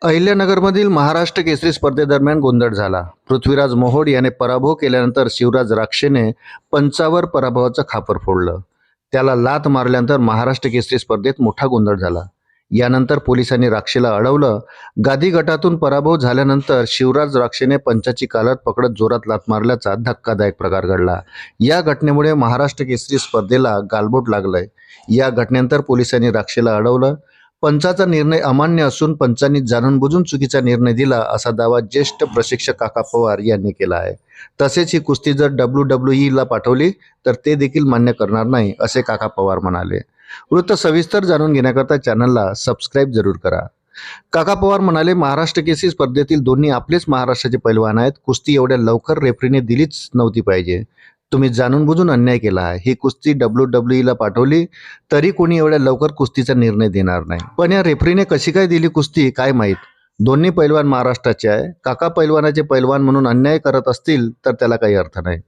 अहिल्यानगरमधील महाराष्ट्र केसरी स्पर्धेदरम्यान गोंधळ झाला. पृथ्वीराज मोहोड याने पराभव केल्यानंतर शिवराज राक्षेने पंचावर पराभवाचं खापर फोडलं. त्याला लाथ मारल्यानंतर महाराष्ट्र केसरी स्पर्धेत मोठा गोंधळ झाला. यानंतर पोलिसांनी राक्षेला अडवलं. गादी गटातून पराभव झाल्यानंतर शिवराज राक्षेने पंचाची कालत पकडत जोरात लाथ मारल्याचा धक्कादायक प्रकार घडला. या घटनेमुळे महाराष्ट्र केसरी स्पर्धेला गालबोट लागलंय. या घटनेनंतर पोलिसांनी राक्षेला अडवलं. पंचाचा निर्णय अमान्य असून पंचांनी जाणून बुजून चुकीचा निर्णय दिला असा दावा ज्येष्ठ प्रशिक्षक काका पवार यांनी केला आहे. तसेच ही कुस्ती जर WWE ला पाठवली तर ते देखील मान्य करणार नाही असे काका पवार म्हणाले. वृत्त सविस्तर जाणून घेण्याकरता चॅनलला सबस्क्राईब जरूर करा. काका पवार म्हणाले, महाराष्ट्र केसरी स्पर्धेतील दोन्ही आपलेच महाराष्ट्राचे पैलवान आहेत. कुस्ती एवढ्या लवकर रेफरीने दिलीच नव्हती पाहिजे. तुम्ही जाणून बुजून अन्याय केला आहे. ही कुस्ती WWE ला पाठवली तरी कोणी एवढ्या लवकर कुस्तीचा निर्णय देणार नाही. पण या रेफरीने कशी काय दिली कुस्ती काय माहीत. दोन्ही पैलवान महाराष्ट्राचे आहे. काका पैलवानाचे पैलवान म्हणून अन्याय करत असतील तर त्याला काही अर्थ नाही.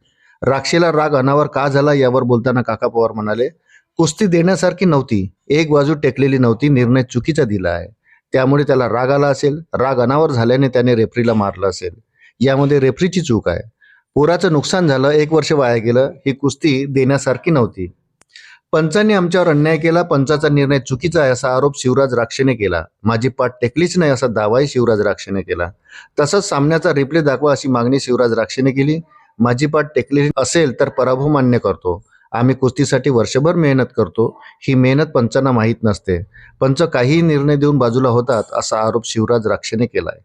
राक्षेला राग अनावर का झाला यावर बोलताना काका पवार म्हणाले, कुस्ती देण्यासारखी नव्हती. एक बाजू टेकलेली नव्हती. निर्णय चुकीचा दिला आहे. त्यामुळे त्याला राग आला असेल. राग अनावर झाल्याने त्याने रेफरीला मारलं असेल. यामध्ये रेफरीची चूक आहे. पोराचं नुकसान झालं. 1 वर्ष वाया गेलं. ही कुस्ती देण्यासारखी नव्हती. पंचांनी आमच्यावर अन्याय केला. पंचाचा निर्णय चुकीचा आहे असा आरोप शिवराज राक्षेने केला. माझी पाठ टेकलीच नाही असा दावाही शिवराज राक्षेने केला. तसंच सामन्याचा रिप्ले दाखवा अशी मागणी शिवराज राक्षेने केली. माझी पाठ टेकली असेल तर पराभव मान्य करतो. आम्ही कुस्तीसाठी वर्षभर मेहनत करतो. ही मेहनत पंचांना माहीत नसते. पंच काहीही निर्णय देऊन बाजूला होतात असा आरोप शिवराज राक्षेने केलाय.